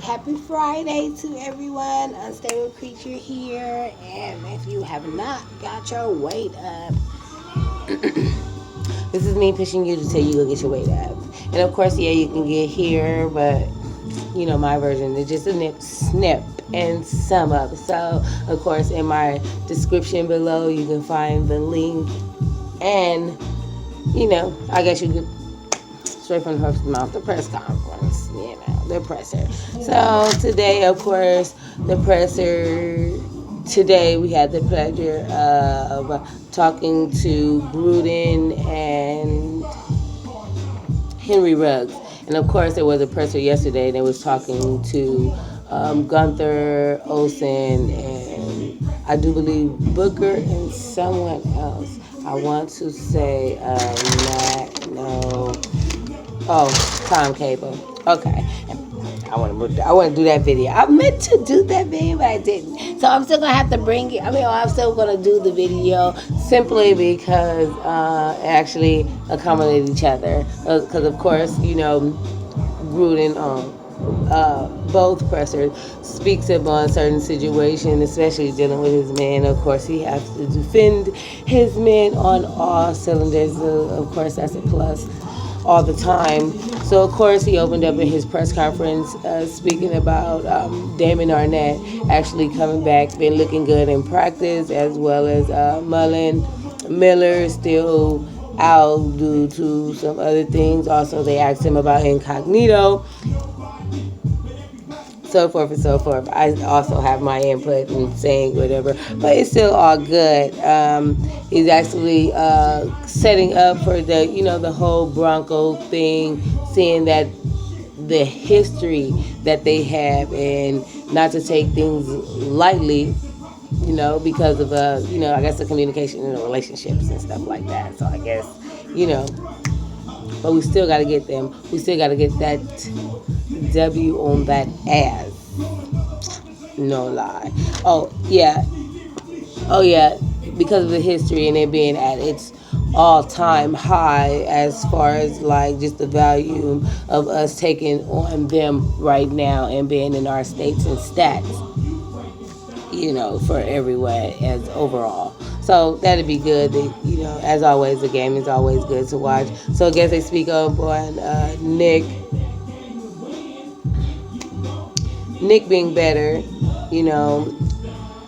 Happy Friday to everyone. Unstable Creature here. And if you have not got your weight up, this is me pushing you to tell you go get your weight up. And of course, yeah, you can get here, but you know, my version is just a snip and sum up. So, of course, in my description below, you can find the link. And, you know, I guess you could straight from her mouth, the press conference, you know, the presser. So today, of course, the presser, today we had the pleasure of talking to Gruden and Henry Ruggs. And of course, there was a presser yesterday, and they was talking to Gunther Olsen and I do believe Booker and someone else. I want to say Time Cable. Okay. I want to do that video. I meant to do that video, but I didn't. So I'm still gonna have to bring it. I'm still gonna do the video simply because actually accommodate each other. Because of course, you know, Gruden both pressers speaks upon certain situations, especially dealing with his men. Of course, he has to defend his men on all cylinders. Of course, that's a plus all the time. So, of course, he opened up in his press conference speaking about Damon Arnett actually coming back, been looking good in practice, as well as Miller still out due to some other things. Also, they asked him about incognito, so forth and so forth. I also have my input in saying whatever, but it's still all good. He's actually setting up for the whole Bronco thing, seeing that the history that they have, and not to take things lightly, because of I guess the communication in the relationships and stuff like that. So I guess, but we still got to get them. We still got to get that W on that ass. No lie. Oh yeah. Because of the history and it being at its all-time high as far as like just the value of us taking on them right now and being in our states and stats, for everywhere as overall. So that'd be good. As always, the game is always good to watch. So I guess they speak up on Nick being better,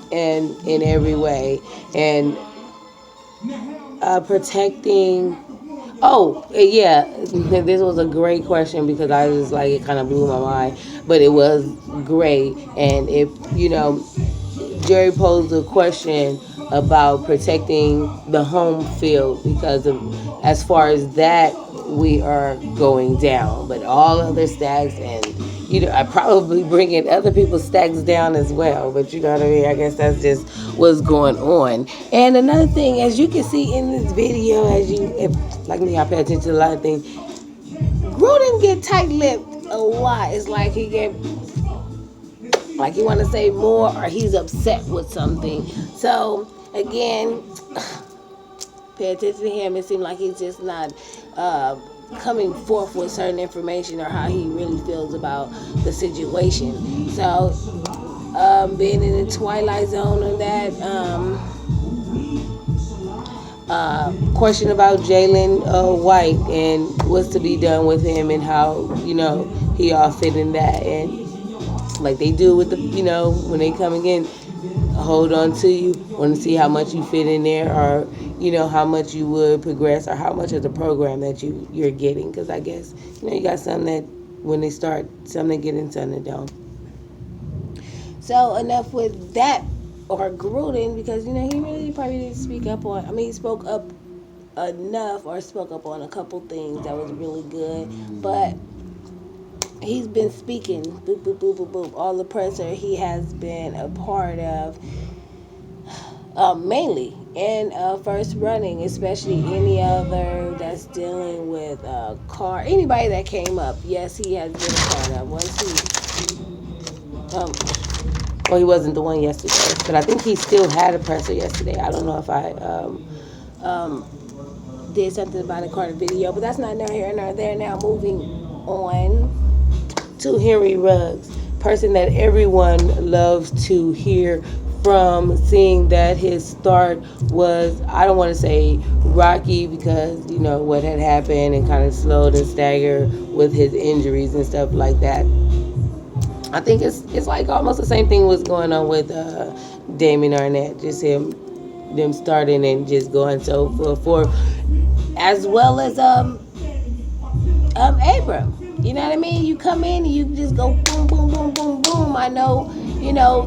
and in every way, and protecting. Oh yeah, this was a great question because I was like, it kind of blew my mind, but it was great. And if Jerry posed a question about protecting the home field because of, as far as that, we are going down, but all other stacks, and I probably bringing other people's stacks down as well, but you know what I mean. I guess that's just what's going on. And another thing, as you can see in this video, if like me, I pay attention to a lot of things. Gruden get tight-lipped a lot. It's like he want to say more, or he's upset with something. So again, pay attention to him. It seems like he's just not coming forth with certain information or how he really feels about the situation. So being in the twilight zone of that, question about Jalen White and what's to be done with him and how he all fit in that, and like they do with the when they come again, hold on to you, want to see how much you fit in there, or how much you would progress, or how much of the program that you're getting, because I guess you got some that when they start, some they get in, some they don't. So enough with that, or Gruden, because he really probably didn't speak up on, he spoke up enough, or spoke up on a couple things that was really good, but he's been speaking, boop, boop, boop, boop, boop, all the presser he has been a part of, mainly in first running, especially any other that's dealing with car, anybody that came up. Yes, he has been a part of. Once he wasn't the one yesterday, but I think he still had a presser yesterday. I don't know if I did something about a Carter video, but that's not neither here nor there. Now moving on to Henry Ruggs. person that everyone loves to hear from, seeing that his start was, I don't want to say rocky because, what had happened and kind of slowed and staggered with his injuries and stuff like that. I think it's like almost the same thing was going on with Damien Arnett, just them starting and just going so for as well as Abram. You know what I mean? You come in and you just go boom, boom, boom, boom, boom. I know,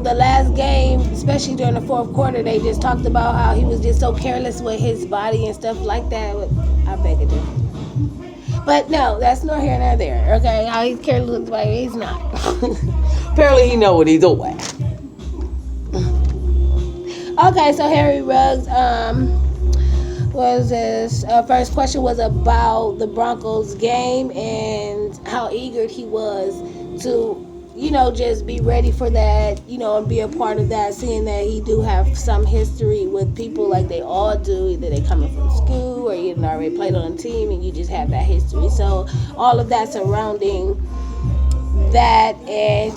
the last game, especially during the fourth quarter, they just talked about how he was just so careless with his body and stuff like that. I beg to differ. But no, that's nor here nor there. Okay, how he's careless with his body, he's not. Apparently, he know what he's doing. Okay, so Henry Ruggs, was his first question was about the Broncos game and how eager he was to, just be ready for that, and be a part of that, seeing that he do have some history with people like they all do. Either they coming from school or you already played on a team and you just have that history. So all of that surrounding that, and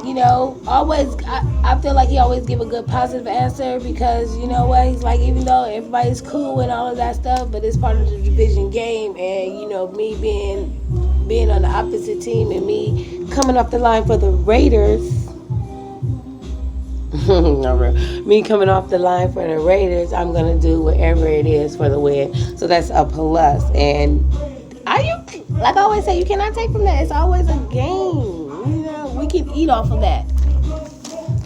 always I feel like he always give a good positive answer, because what, he's like, even though everybody's cool and all of that stuff, but it's part of the division game, and me being on the opposite team and me coming off the line for the Raiders. Me coming off the line for the Raiders, I'm gonna do whatever it is for the win. So that's a plus. And like I always say, you cannot take from that. It's always a game. We can eat off of that.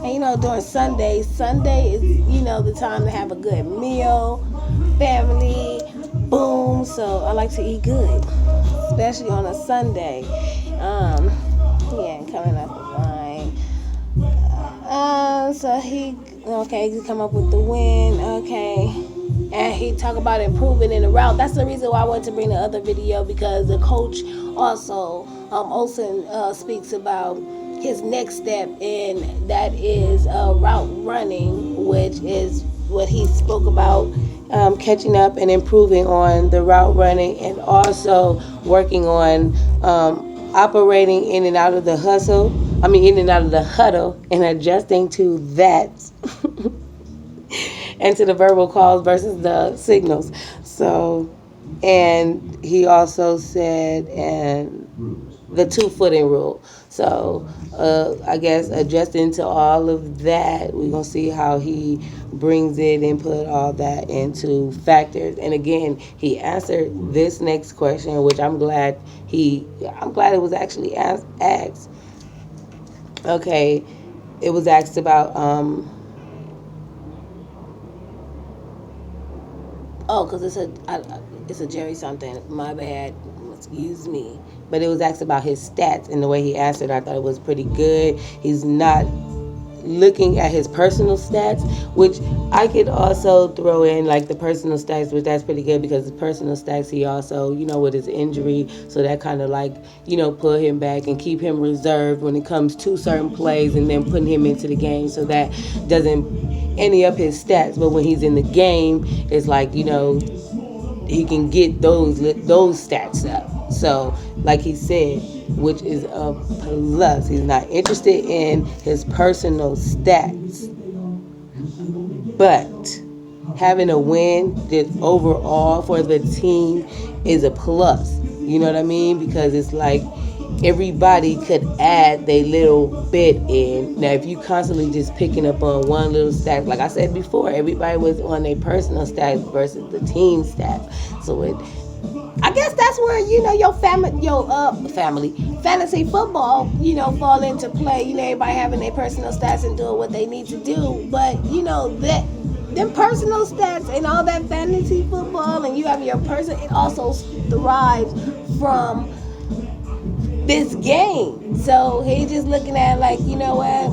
And during Sunday is the time to have a good meal, family, boom. So I like to eat good, especially on a Sunday. Coming up the line. So he come up with the win. Okay. And he talk about improving in the route. That's the reason why I wanted to bring the other video, because the coach also, Olsen, speaks about his next step, and that is route running, which is what he spoke about, catching up and improving on the route running, and also working on operating in and out of the in and out of the huddle, and adjusting to that. And to the verbal calls versus the signals. So, and he also said, and the 2-footing rule. So, I guess adjusting to all of that, we're going to see how he brings it and put all that into factors. And again, he answered this next question, which I'm glad it was actually asked. Okay, it was asked about, because it's a Jerry something. My bad. Excuse me. But it was asked about his stats, and the way he answered, I thought it was pretty good. He's not looking at his personal stats, which I could also throw in like the personal stats, which that's pretty good, because his personal stats, he also, with his injury, so that kind of like, put him back and keep him reserved when it comes to certain plays, and then putting him into the game, so that doesn't any up his stats. But when he's in the game, it's like, he can get those stats up. So like he said, which is a plus, he's not interested in his personal stats, but having a win just overall for the team is a plus. You know what I mean? Because it's like everybody could add their little bit in. Now, if you constantly just picking up on one little stat, like I said before, everybody was on their personal stats versus the team stats. So I guess that's where, your fantasy football, fall into play. Everybody having their personal stats and doing what they need to do. But, that them personal stats and all that fantasy football, and you have your person, it also thrives from this game. So he's just looking at like, what?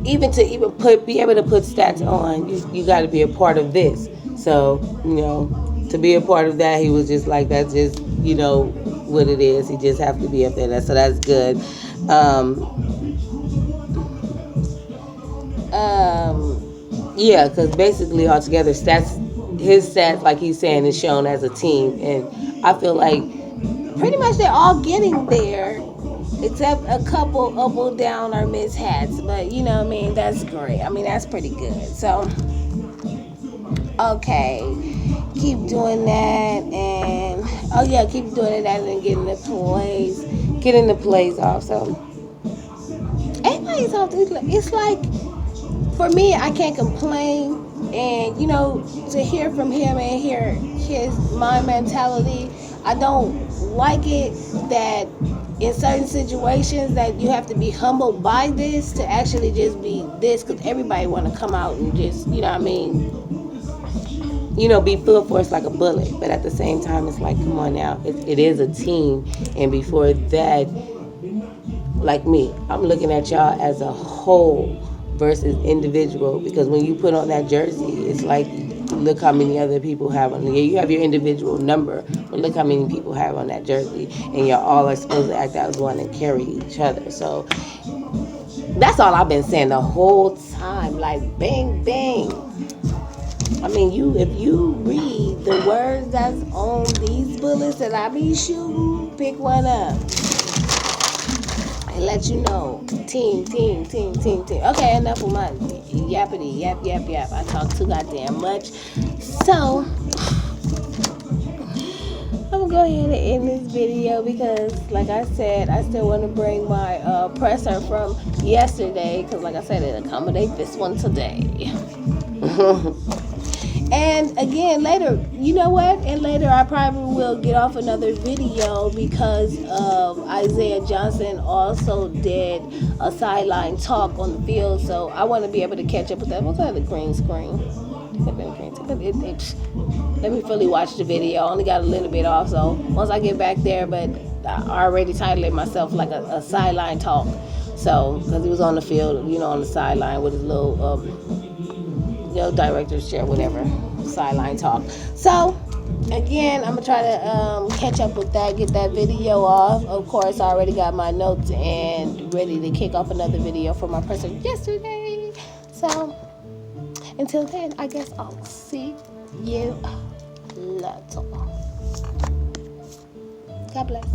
Even to be able to put stats on, you got to be a part of this. So, to be a part of that, he was just like, that's just, what it is. He just have to be up there. So that's good. Because basically altogether, his stats, like he's saying, is shown as a team. And I feel like pretty much they're all getting there except a couple up or down or mishaps. But you know what I mean? That's great. I mean, that's pretty good. So, okay, keep doing that, and oh yeah, keep doing that and getting the plays off. So, everybody's off. It's like, for me, I can't complain. And you know, to hear from him and hear my mentality, I don't like it that in certain situations that you have to be humbled by this to actually just be this, because everybody want to come out and just, you know what I mean, you know, be full force like a bullet. But at the same time, it's like, come on now, it is a team. And before that, like me, I'm looking at y'all as a whole versus individual, because when you put on that jersey, it's like, look how many other people have on. Yeah, you have your individual number, but look how many people have on that jersey, and y'all all are supposed to act as one and carry each other. So that's all I've been saying the whole time. Like, bang bang. I mean, if you read the words that's on these bullets that I be shooting, pick one up and let you know. Team. Okay, enough of my yappity yap. I talk too goddamn much. So, I'm gonna go ahead and end this video because, like I said, I still want to bring my presser from yesterday, because, like I said, it accommodates this one today. And again, later, you know what? And later I probably will get off another video because Isaiah Johnson also did a sideline talk on the field. So I want to be able to catch up with that. What's that, the green screen? Let me fully watch the video. I only got a little bit off. So once I get back there, but I already titled it myself like a sideline talk. So, because he was on the field, you know, on the sideline with his little... director's chair, whatever, sideline talk. So, again, I'm going to try to catch up with that, get that video off. Of course, I already got my notes and ready to kick off another video for my person yesterday. So, until then, I guess I'll see you later. God bless.